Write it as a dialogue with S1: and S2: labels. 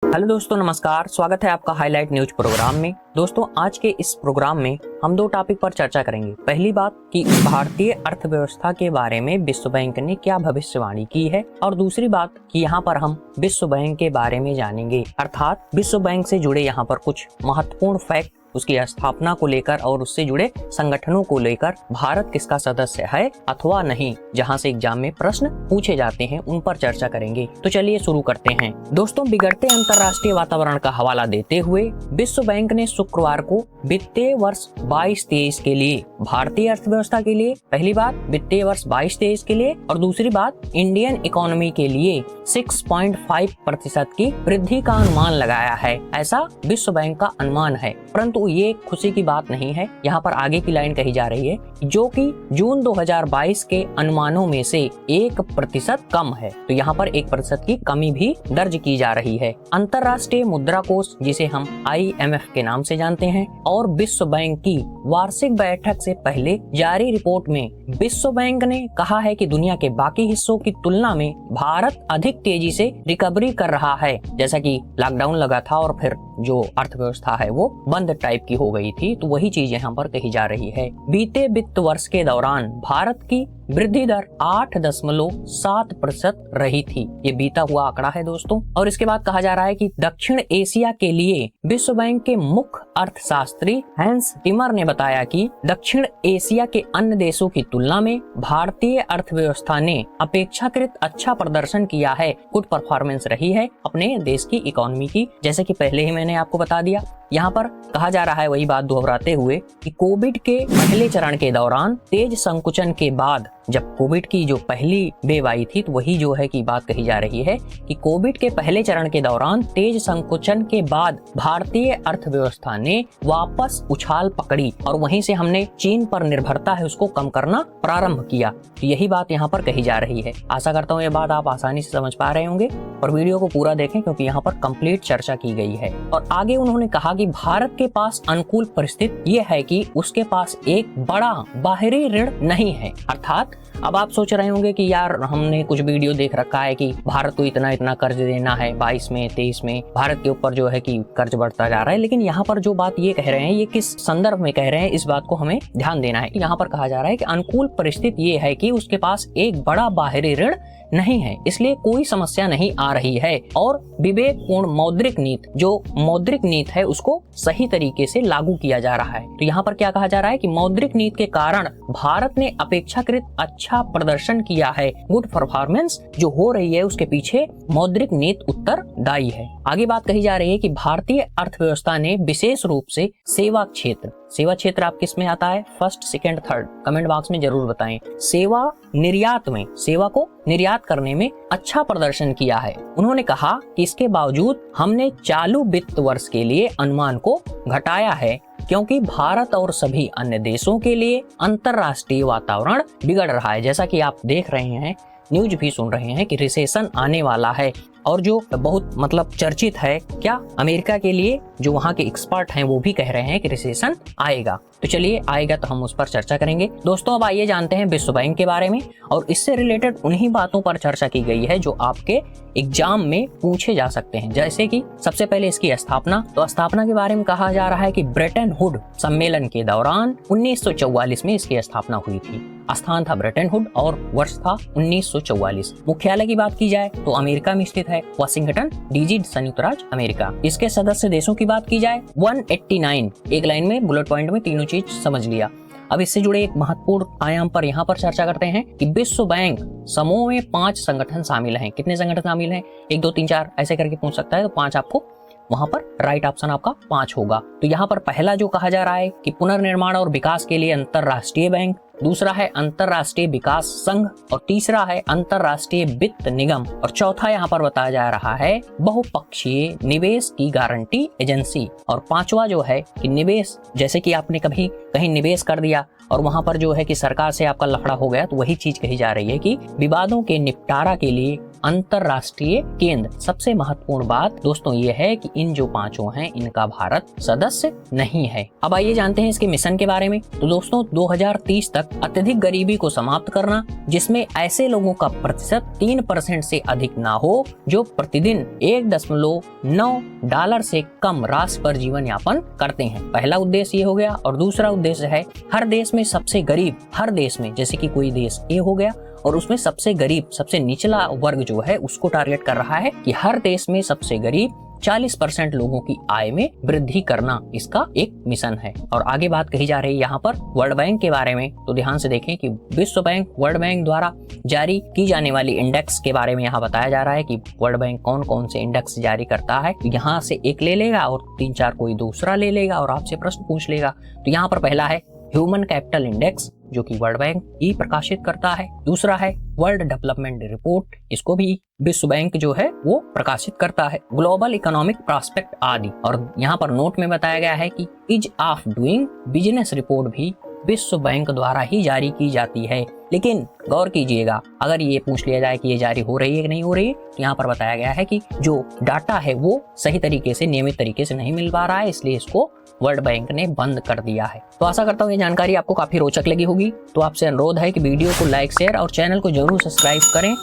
S1: Hello दोस्तों, नमस्कार। स्वागत है आपका हाईलाइट न्यूज प्रोग्राम में। दोस्तों, आज के इस प्रोग्राम में हम दो टॉपिक पर चर्चा करेंगे। पहली बात कि भारतीय अर्थव्यवस्था के बारे में विश्व बैंक ने क्या भविष्यवाणी की है, और दूसरी बात कि यहाँ पर हम विश्व बैंक के बारे में जानेंगे, अर्थात विश्व बैंक से जुड़े यहाँ पर कुछ महत्वपूर्ण फैक्ट, उसकी स्थापना को लेकर और उससे जुड़े संगठनों को लेकर, भारत किसका सदस्य है अथवा नहीं, जहां से एग्जाम में प्रश्न पूछे जाते हैं, उन पर चर्चा करेंगे। तो चलिए शुरू करते हैं। दोस्तों, बिगड़ते अंतर्राष्ट्रीय वातावरण का हवाला देते हुए विश्व बैंक ने शुक्रवार को वित्तीय वर्ष 22-23 के लिए भारतीय अर्थव्यवस्था के लिए, पहली बात वित्तीय वर्ष 22-23 के लिए और दूसरी बात इंडियन इकोनॉमी के लिए 6.5% की वृद्धि का अनुमान लगाया है। ऐसा विश्व बैंक का अनुमान है, परंतु ये खुशी की बात नहीं है। यहाँ पर आगे की लाइन कही जा रही है जो कि जून 2022 के अनुमानों में से 1% कम है। तो यहाँ पर 1% की कमी भी दर्ज की जा रही है। अंतर्राष्ट्रीय मुद्रा कोष, जिसे हम IMF के नाम से जानते हैं, और विश्व बैंक की वार्षिक बैठक से पहले जारी रिपोर्ट में विश्व बैंक ने कहा है कि दुनिया के बाकी हिस्सों की तुलना में भारत अधिक तेजी से रिकवरी कर रहा है। जैसा कि लॉकडाउन लगा था और फिर जो अर्थव्यवस्था है वो बंद टाइप की हो गई थी, तो वही चीज यहाँ पर कही जा रही है। बीते वित्त वर्ष के दौरान भारत की वृद्धि दर 8.7% रही थी। ये बीता हुआ आंकड़ा है दोस्तों। और इसके बाद कहा जा रहा है कि दक्षिण एशिया के लिए विश्व बैंक के मुख्य अर्थशास्त्री हैंस टिमर ने बताया कि दक्षिण एशिया के अन्य देशों की तुलना में भारतीय अर्थव्यवस्था ने अपेक्षाकृत अच्छा प्रदर्शन किया है, गुड परफॉर्मेंस रही है अपने देश की इकोनॉमी की, जैसे कि पहले ही मैंने आपको बता दिया। यहाँ पर कहा जा रहा है, वही बात दोहराते हुए, कि कोविड के पहले चरण के दौरान तेज संकुचन के बाद, जब कोविड की जो पहली वेव आई थी, तो वही जो है की बात कही जा रही है कि कोविड के पहले चरण के दौरान तेज संकुचन के बाद भारतीय अर्थव्यवस्था ने वापस उछाल पकड़ी और वहीं से हमने चीन पर निर्भरता है उसको कम करना प्रारंभ किया। तो यही बात यहाँ पर कही जा रही है। आशा करता हूँ ये बात आप आसानी से समझ पा रहे होंगे और वीडियो को पूरा देखें, क्योंकि यहाँ पर कंप्लीट चर्चा की गई है। और आगे उन्होंने कहा कि भारत के पास अनुकूल परिस्थिति ये है कि उसके पास एक बड़ा बाहरी ऋण नहीं है। अर्थात अब आप सोच रहे होंगे कि यार हमने कुछ वीडियो देख रखा है कि भारत को इतना कर्ज देना है, 22 में 23 में भारत के ऊपर जो है कि कर्ज बढ़ता जा रहा है। लेकिन यहाँ पर जो बात ये कह रहे हैं, ये किस संदर्भ में कह रहे हैं, इस बात को हमें ध्यान देना है। यहाँ पर कहा जा रहा है कि अनुकूल परिस्थिति ये है कि उसके पास एक बड़ा बाहरी ऋण नहीं है, इसलिए कोई समस्या नहीं आ रही है और विवेकपूर्ण मौद्रिक नीति, जो मौद्रिक नीति है, उसको सही तरीके से लागू किया जा रहा है। तो यहाँ पर क्या कहा जा रहा है कि मौद्रिक नीति के कारण भारत ने अपेक्षाकृत अच्छा प्रदर्शन किया है। गुड परफॉर्मेंस जो हो रही है उसके पीछे मौद्रिक नीति उत्तरदायी है। आगे बात कही जा रही है कि भारतीय अर्थव्यवस्था ने विशेष रूप से सेवा क्षेत्र आप किस में आता है, first, second, third, comment box में जरूर बताएं। सेवा निर्यात में, सेवा को निर्यात करने में अच्छा प्रदर्शन किया है। उन्होंने कहा कि इसके बावजूद हमने चालू वित्त वर्ष के लिए अनुमान को घटाया है, क्योंकि भारत और सभी अन्य देशों के लिए अंतर्राष्ट्रीय वातावरण बिगड़ रहा है। जैसा कि आप देख रहे हैं, न्यूज भी सुन रहे हैं कि रिसेशन आने वाला है, और जो बहुत चर्चित है, क्या अमेरिका के लिए जो वहाँ के एक्सपर्ट हैं वो भी कह रहे हैं कि रिसेशन आएगा। तो चलिए, आएगा तो हम उस पर चर्चा करेंगे। दोस्तों, अब आइए जानते हैं विश्व बैंक के बारे में, और इससे रिलेटेड उन्हीं बातों पर चर्चा की गई है जो आपके एग्जाम में पूछे जा सकते हैं। जैसे कि सबसे पहले इसकी स्थापना, तो स्थापना के बारे में कहा जा रहा है कि ब्रेटन वुड सम्मेलन के दौरान 1944 में इसकी स्थापना हुई थी। स्थान था ब्रेटन वुड और वर्ष था 1944। मुख्यालय की बात की जाए तो अमेरिका में स्थित है, वाशिंगटन डीसी, संयुक्त राज्य अमेरिका। इसके सदस्य देशों की बात की जाए 189, एक लाइन में बुलेट पॉइंट में तीनों चीज समझ लिया। अब इससे जुड़े एक महत्वपूर्ण आयाम पर यहाँ पर चर्चा करते हैं कि विश्व बैंक समूह में 5 संगठन शामिल हैं। कितने संगठन शामिल हैं? 1 2 3 4 ऐसे करके पूछ सकता है, तो 5 आपको वहां पर राइट ऑप्शन आपका 5 होगा। तो यहाँ पर पहला जो कहा जा रहा है कि पुनर्निर्माण और विकास के लिए अंतर्राष्ट्रीय बैंक, दूसरा है अंतर्राष्ट्रीय विकास संघ, और तीसरा है अंतर्राष्ट्रीय वित्त निगम, और चौथा यहाँ पर बताया जा रहा है बहुपक्षीय निवेश की गारंटी एजेंसी, और पांचवा जो है कि निवेश, जैसे कि आपने कभी कहीं निवेश कर दिया और वहां पर जो है कि सरकार से आपका लफड़ा हो गया, तो वही चीज कही जा रही है कि विवादों के निपटारा के लिए अंतरराष्ट्रीय केंद्र। सबसे महत्वपूर्ण बात दोस्तों ये है कि इन जो पांचों हैं इनका भारत सदस्य नहीं है। अब आइए जानते हैं इसके मिशन के बारे में। तो दोस्तों 2030 तक अत्यधिक गरीबी को समाप्त करना, जिसमें ऐसे लोगों का प्रतिशत 3% से अधिक ना हो जो प्रतिदिन $1.9 से कम राशि पर जीवन यापन करते हैं। पहला उद्देश्य ये हो गया। और दूसरा उद्देश्य है हर देश में सबसे गरीब, हर देश में जैसे कि कोई देश ए हो गया और उसमें सबसे गरीब, सबसे निचला वर्ग जो है उसको टारगेट कर रहा है कि हर देश में सबसे गरीब 40% लोगों की आय में वृद्धि करना इसका एक मिशन है। और आगे बात कही जा रही है यहाँ पर वर्ल्ड बैंक के बारे में। तो ध्यान से देखें कि विश्व बैंक, वर्ल्ड बैंक द्वारा जारी की जाने वाली इंडेक्स के बारे में यहाँ बताया जा रहा है कि वर्ल्ड बैंक कौन कौन से इंडेक्स जारी करता है। तो यहाँ से एक ले लेगा और 3-4 कोई दूसरा ले लेगा और आपसे प्रश्न पूछ लेगा। तो यहाँ पर पहला है ह्यूमन कैपिटल इंडेक्स जो कि वर्ल्ड बैंक ही प्रकाशित करता है। दूसरा है वर्ल्ड डेवलपमेंट रिपोर्ट, इसको भी विश्व बैंक जो है वो प्रकाशित करता है। ग्लोबल इकोनॉमिक प्रॉस्पेक्ट आदि। और यहाँ पर नोट में बताया गया है कि ease of doing business report भी विश्व बैंक द्वारा ही जारी की जाती है। लेकिन गौर कीजिएगा, अगर ये पूछ लिया जाए कि ये जारी हो रही है कि नहीं हो रही है, तो यहाँ पर बताया गया है कि जो डाटा है वो सही तरीके से, नियमित तरीके से नहीं मिल पा रहा है, इसलिए इसको वर्ल्ड बैंक ने बंद कर दिया है। तो आशा करता हूँ ये जानकारी आपको काफी रोचक लगी होगी। तो आपसे अनुरोध है कि वीडियो को लाइक, शेयर और चैनल को जरूर सब्सक्राइब करें।